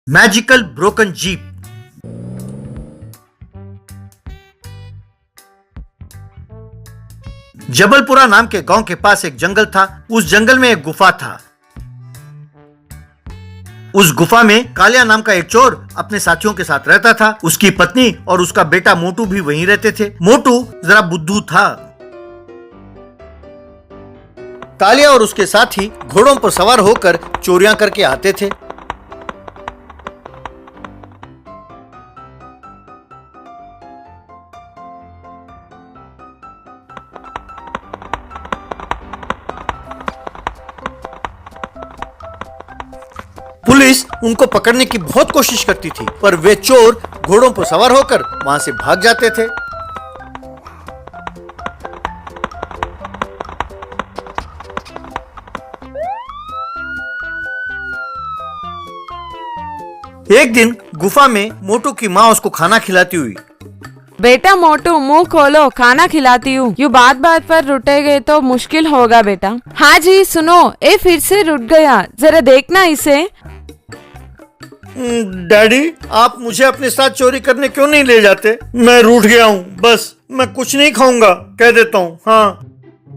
Magical broken jeep. जबलपुरा नाम के गांव के पास एक जंगल था। उस जंगल में एक गुफा था। उस गुफा में कालिया नाम का एक चोर अपने साथियों के साथ रहता था। उसकी पत्नी और उसका बेटा मोटू भी वहीं रहते थे। मोटू जरा बुद्धू था। कालिया और उसके साथी घोड़ों पर सवार होकर चोरियां करके आते थे। पुलिस उनको पकड़ने की बहुत कोशिश करती थी, पर वे चोर घोड़ों पर सवार होकर वहां से भाग जाते थे। एक दिन गुफा में मोटू की माँ उसको खाना खिलाती हुई, बेटा मोटू मुंह खोलो, खाना खिलाती हूँ। यू बात बात पर रुटेगे तो मुश्किल होगा बेटा। हाँ जी सुनो, ये फिर से रुट गया, जरा देखना इसे। डैडी आप मुझे अपने साथ चोरी करने क्यों नहीं ले जाते? मैं रूठ गया हूँ, बस मैं कुछ नहीं खाऊंगा, कह देता हूँ। हाँ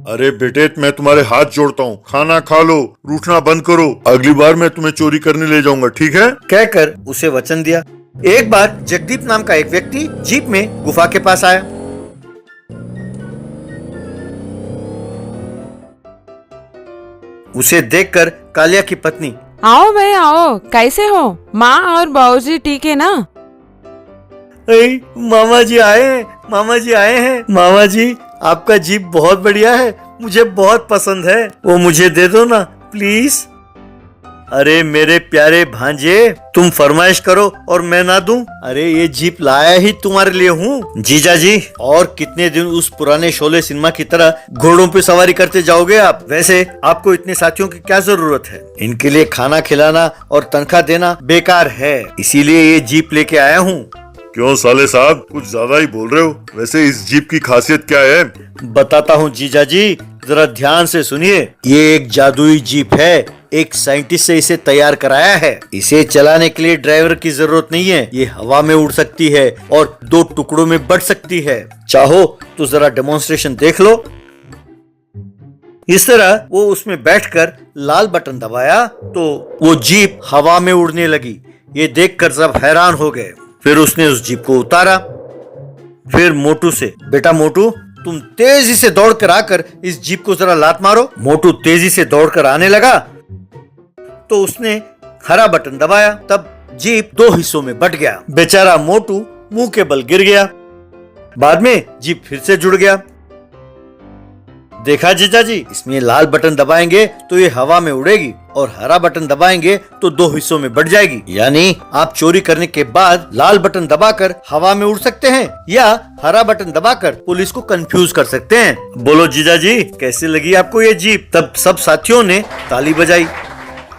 अरे बेटे, मैं तुम्हारे हाथ जोड़ता हूँ, खाना खा लो, रूठना बंद करो। अगली बार मैं तुम्हें चोरी करने ले जाऊंगा, ठीक है? कहकर उसे वचन दिया। एक बार जगदीप नाम का एक व्यक्ति जीप में गुफा के पास आया। उसे देखकर कालिया की पत्नी, आओ भाई आओ, कैसे हो? माँ और बाबूजी ठीक है ना? मामा जी आए हैं, मामा जी आए हैं। मामा जी आपका जीप बहुत बढ़िया है, मुझे बहुत पसंद है, वो मुझे दे दो ना प्लीज। अरे मेरे प्यारे भांजे, तुम फरमाइश करो और मैं ना दूं? अरे ये जीप लाया ही तुम्हारे लिए हूँ। जीजा जी और कितने दिन उस पुराने शोले सिनेमा की तरह घोड़ों पे सवारी करते जाओगे आप? वैसे आपको इतने साथियों की क्या जरूरत है? इनके लिए खाना खिलाना और तनख्वाह देना बेकार है, इसीलिए ये जीप लेके आया हूँ। क्यों साले साहब, कुछ ज्यादा ही बोल रहे हो। वैसे इस जीप की खासियत क्या है? बताता हूँ जीजा जी, जरा ध्यान से सुनिए। ये एक जादुई जीप है, एक साइंटिस्ट से इसे तैयार कराया है। इसे चलाने के लिए ड्राइवर की जरूरत नहीं है। ये हवा में उड़ सकती है और 2 टुकड़ों में बट सकती है। चाहो तो जरा डेमोन्स्ट्रेशन देख लो। इस तरह वो उसमें बैठकर लाल बटन दबाया तो वो जीप हवा में उड़ने लगी। ये देखकर सब हैरान हो गए। फिर उसने उस जीप को उतारा। फिर मोटू से, बेटा मोटू तुम तेजी से दौड़कर आकर इस जीप को जरा लात मारो। मोटू तेजी से दौड़कर आने लगा तो उसने हरा बटन दबाया। तब जीप 2 हिस्सों में बट गया। बेचारा मोटू मुंह के बल गिर गया। बाद में जीप फिर से जुड़ गया। देखा जीजा जी, इसमें लाल बटन दबाएंगे तो ये हवा में उड़ेगी और हरा बटन दबाएंगे तो 2 हिस्सों में बढ़ जाएगी। यानी आप चोरी करने के बाद लाल बटन दबाकर हवा में उड़ सकते हैं या हरा बटन दबाकर पुलिस को कंफ्यूज कर सकते हैं। बोलो जीजा जी, कैसी लगी आपको ये जीप? तब सब साथियों ने ताली बजाई।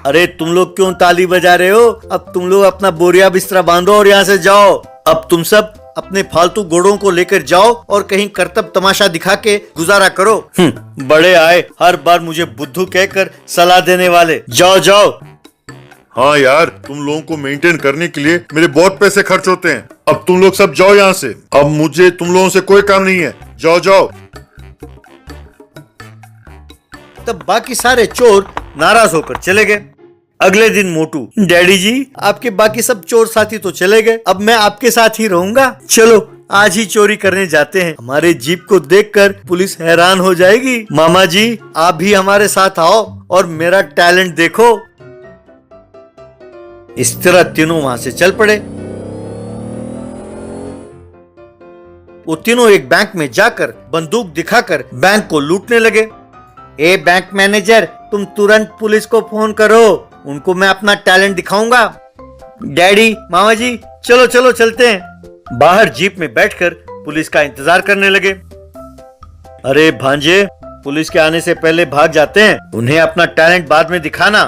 अरे तुम लोग क्यों ताली बजा रहे हो? अब तुम लोग अपना बोरिया बिस्तरा बांधो और यहाँ से जाओ। अब तुम सब अपने फालतू घोड़ों को लेकर जाओ और कहीं करतब तमाशा दिखा के गुजारा करो। बड़े आए हर बार मुझे बुद्धू कहकर सलाह देने वाले। जाओ जाओ। हाँ यार, तुम लोगों को मेंटेन करने के लिए मेरे बहुत पैसे खर्च होते हैं। अब तुम लोग सब जाओ यहाँ से। अब मुझे तुम लोगों से कोई काम नहीं है, जाओ जाओ। तब बाकी सारे चोर नाराज होकर चले गए। अगले दिन मोटू, डैडी जी आपके बाकी सब चोर साथी तो चले गए, अब मैं आपके साथ ही रहूंगा। चलो आज ही चोरी करने जाते हैं। हमारे जीप को देखकर पुलिस हैरान हो जाएगी। मामा जी आप भी हमारे साथ आओ और मेरा टैलेंट देखो। इस तरह तीनों वहां से चल पड़े। वो तीनों एक बैंक में जाकर बंदूक दिखाकर बैंक को लूटने लगे। ए बैंक मैनेजर, तुम तुरंत पुलिस को फोन करो, उनको मैं अपना टैलेंट दिखाऊंगा। डैडी मामा जी चलो चलो चलते हैं। बाहर जीप में बैठकर पुलिस का इंतजार करने लगे। अरे भांजे, पुलिस के आने से पहले भाग जाते हैं, उन्हें अपना टैलेंट बाद में दिखाना।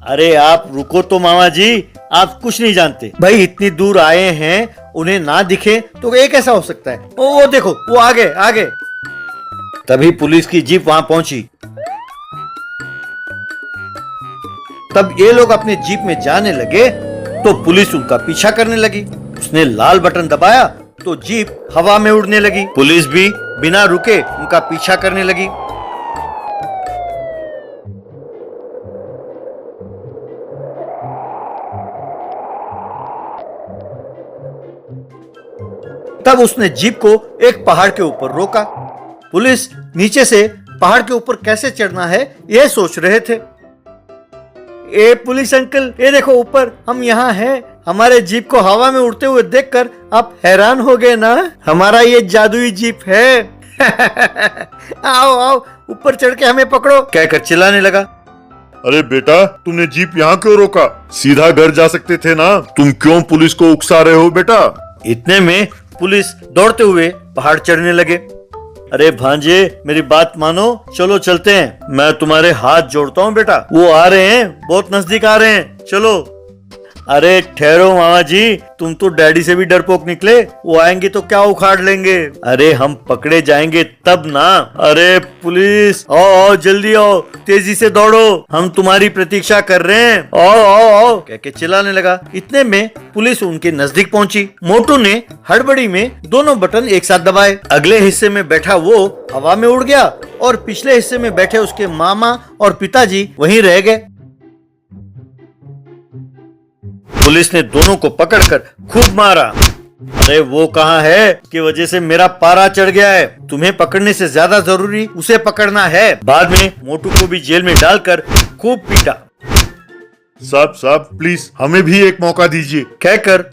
अरे आप रुको तो मामा जी, आप कुछ नहीं जानते। भाई इतनी दूर आए हैं, उन्हें ना दिखे तो ये कैसा हो सकता है? वो देखो, वो आगे आगे। तभी पुलिस की जीप वहां पहुंची। तब ये लोग अपने जीप में जाने लगे तो पुलिस उनका पीछा करने लगी। उसने लाल बटन दबाया तो जीप हवा में उड़ने लगी। पुलिस भी बिना रुके उनका पीछा करने लगी। तब उसने जीप को एक पहाड़ के ऊपर रोका। पुलिस नीचे से पहाड़ के ऊपर कैसे चढ़ना है यह सोच रहे थे। ए पुलिस अंकल, ये देखो ऊपर, हम यहाँ हैं। हमारे जीप को हवा में उड़ते हुए देखकर आप हैरान हो गए ना? हमारा ये जादुई जीप है। आओ आओ, ऊपर चढ़ के हमें पकड़ो, कहकर चिल्लाने लगा। अरे बेटा, तुमने जीप यहाँ क्यों रोका? सीधा घर जा सकते थे ना। तुम क्यों पुलिस को उकसा रहे हो बेटा? इतने में पुलिस दौड़ते हुए पहाड़ चढ़ने लगे। अरे भांजे, मेरी बात मानो, चलो चलते हैं। मैं तुम्हारे हाथ जोड़ता हूँ बेटा। वो आ रहे हैं, बहुत नजदीक आ रहे हैं, चलो। अरे ठहरो मामा जी, तुम तो डैडी से भी डरपोक निकले। वो आएंगे तो क्या उखाड़ लेंगे। अरे हम पकड़े जाएंगे तब ना। अरे पुलिस, आओ आओ, जल्दी आओ, तेजी से दौड़ो, हम तुम्हारी प्रतीक्षा कर रहे हैं। आओ आओ आओ, कह के चिल्लाने लगा। इतने में पुलिस उनके नजदीक पहुंची। मोटू ने हड़बड़ी में दोनों बटन एक साथ दबाए। अगले हिस्से में बैठा वो हवा में उड़ गया और पिछले हिस्से में बैठे उसके मामा और पिताजी वहीं रह गए। पुलिस ने दोनों को पकड़कर खूब मारा। अरे वो कहाँ है कि वजह से मेरा पारा चढ़ गया है। तुम्हें पकड़ने से ज्यादा जरूरी उसे पकड़ना है। बाद में मोटू को भी जेल में डालकर खूब पीटा। साहब प्लीज हमें भी एक मौका दीजिए, कहकर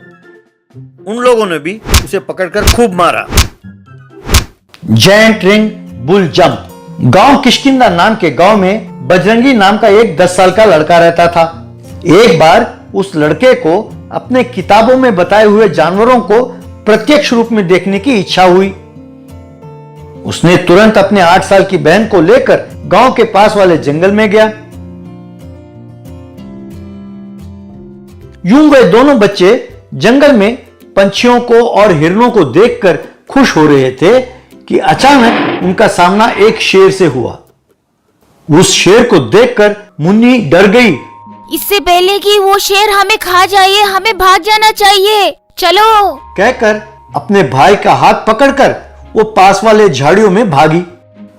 उन लोगों ने भी उसे पकड़कर खूब मारा। Giant ring bull jump. गांव किष्किंधा नाम के गांव में बजरंगी नाम का एक 10 साल का लड़का रहता था। एक बार उस लड़के को अपने किताबों में बताए हुए जानवरों को प्रत्यक्ष रूप में देखने की इच्छा हुई। उसने तुरंत अपने 8 साल की बहन को लेकर गांव के पास वाले जंगल में गया। यूं वे दोनों बच्चे जंगल में पंछियों को और हिरणों को देखकर खुश हो रहे थे कि अचानक उनका सामना एक शेर से हुआ। उस शेर को देखकर मुन्नी डर गई। इससे पहले कि वो शेर हमें खा जाए, हमें भाग जाना चाहिए, चलो, कहकर अपने भाई का हाथ पकड़कर वो पास वाले झाड़ियों में भागी।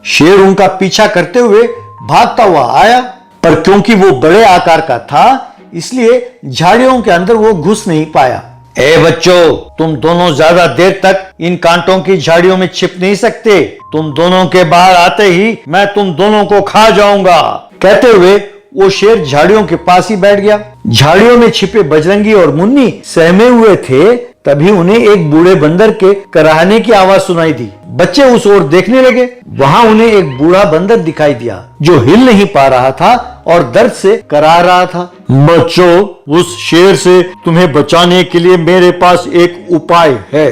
शेर उनका पीछा करते हुए भागता हुआ आया, पर क्योंकि वो बड़े आकार का था इसलिए झाड़ियों के अंदर वो घुस नहीं पाया। ए बच्चों, तुम दोनों ज्यादा देर तक इन कांटों की झाड़ियों में छिप नहीं सकते। तुम दोनों के बाहर आते ही मैं तुम दोनों को खा जाऊंगा। कहते हुए वो शेर झाड़ियों के पास ही बैठ गया। झाड़ियों में छिपे बजरंगी और मुन्नी सहमे हुए थे। तभी उन्हें एक बूढ़े बंदर के कराहने की आवाज सुनाई दी। बच्चे उस ओर देखने लगे। वहां उन्हें एक बूढ़ा बंदर दिखाई दिया जो हिल नहीं पा रहा था और दर्द से कराह रहा था। बच्चों, उस शेर से तुम्हें बचाने के लिए मेरे पास एक उपाय है।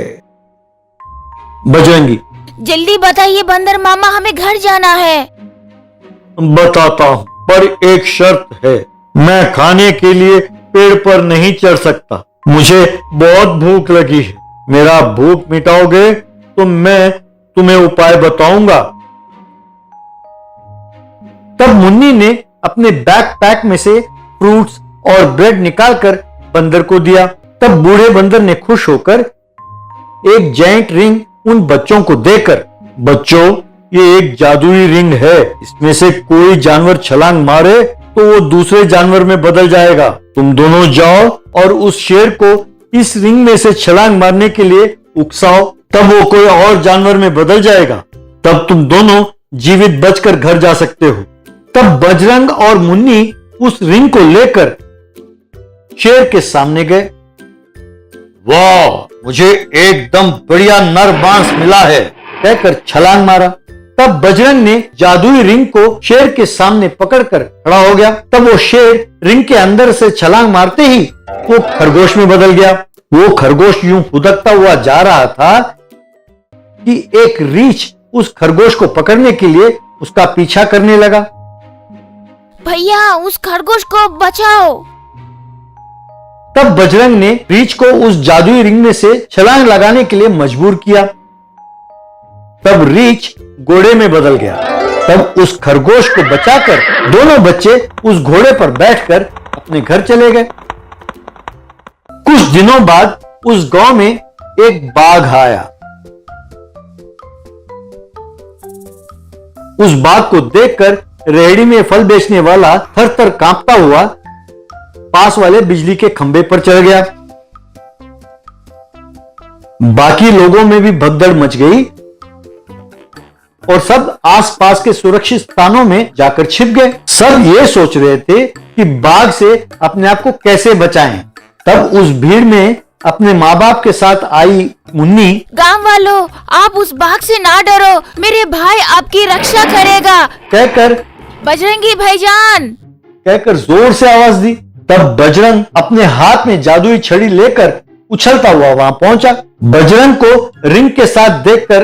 बजरंगी, जल्दी बताइए बंदर मामा, हमें घर जाना है। बताता हूँ, पर एक शर्त है। मैं खाने के लिए पेड़ पर नहीं चढ़ सकता। मुझे बहुत भूख लगी है। मेरा भूख मिटाओगे तो मैं तुम्हें उपाय बताऊंगा। तब मुन्नी ने अपने बैकपैक में से फ्रूट्स और ब्रेड निकालकर बंदर को दिया। तब बूढ़े बंदर ने खुश होकर एक जायंट रिंग उन बच्चों को देकर, बच्चों, ये एक जादुई रिंग है। इसमें से कोई जानवर छलांग मारे तो वो दूसरे जानवर में बदल जाएगा। तुम दोनों जाओ और उस शेर को इस रिंग में से छलांग मारने के लिए उकसाओ, तब वो कोई और जानवर में बदल जाएगा। तब तुम दोनों जीवित बचकर घर जा सकते हो। तब बजरंग और मुन्नी उस रिंग को लेकर शेर के सामने गए। वाह, मुझे एकदम बढ़िया नर मांस मिला है, कहकर छलांग मारा। तब बजरंग ने जादुई रिंग को शेर के सामने पकड़कर खड़ा हो गया। तब वो शेर रिंग के अंदर से छलांग मारते ही वो खरगोश में बदल गया। वो खरगोश यूं फुदकता हुआ जा रहा था कि एक रीछ उस खरगोश को पकड़ने के लिए उसका पीछा करने लगा। भैया, उस खरगोश को बचाओ। तब बजरंग ने रीछ को उस जादुई रिंग में से छलांग लगाने के लिए मजबूर किया। तब रीछ घोड़े में बदल गया। तब उस खरगोश को बचाकर दोनों बच्चे उस घोड़े पर बैठकर अपने घर चले गए। कुछ दिनों बाद उस गांव में एक बाघ आया। उस बाघ को देखकर रेहड़ी में फल बेचने वाला थर-थर कांपता हुआ पास वाले बिजली के खंभे पर चढ़ गया। बाकी लोगों में भी भगदड़ मच गई और सब आसपास के सुरक्षित स्थानों में जाकर छिप गए। सब ये सोच रहे थे कि बाघ से अपने आप को कैसे बचाएं। तब उस भीड़ में अपने माँ बाप के साथ आई मुन्नी, गांव वालों, आप उस बाघ से ना डरो, मेरे भाई आपकी रक्षा करेगा। कहकर बजरंगी भाईजान। कहकर जोर से आवाज दी। तब बजरंग अपने हाथ में जादुई छड़ी लेकर उछलता हुआ वहां पहुंचा। बजरंग को रिंग के साथ देखकर,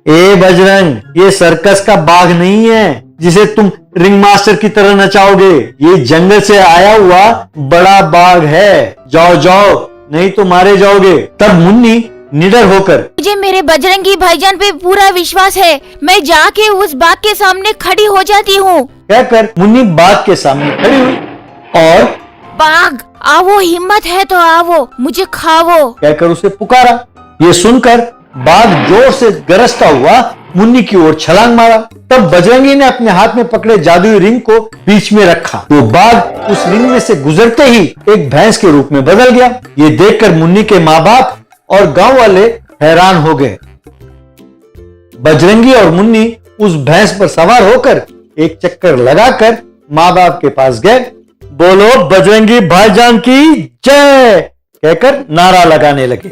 ए बजरंग, ये सर्कस का बाघ नहीं है जिसे तुम रिंग मास्टर की तरह नचाओगे। ये जंगल से आया हुआ बड़ा बाघ है। जाओ जाओ, नहीं तो मारे जाओगे। तब मुन्नी निडर होकर, मुझे मेरे बजरंगी भाईजान पे पूरा विश्वास है, मैं जाके उस बाघ के सामने खड़ी हो जाती हूँ। कहकर मुन्नी बाघ के सामने खड़ी हुई और बाघ आवो, हिम्मत है तो आवो, मुझे खाओ। कहकर उसे पुकारा। ये सुनकर बाघ जोर से गरजता हुआ मुन्नी की ओर छलांग मारा। तब बजरंगी ने अपने हाथ में पकड़े जादुई रिंग को बीच में रखा। वो बाघ उस रिंग में से गुजरते ही एक भैंस के रूप में बदल गया। ये देखकर मुन्नी के माँ बाप और गांव वाले हैरान हो गए। बजरंगी और मुन्नी उस भैंस पर सवार होकर एक चक्कर लगाकर माँ बाप के पास गए। बोलो बजरंगी भाईजान की जय कहकर नारा लगाने लगे।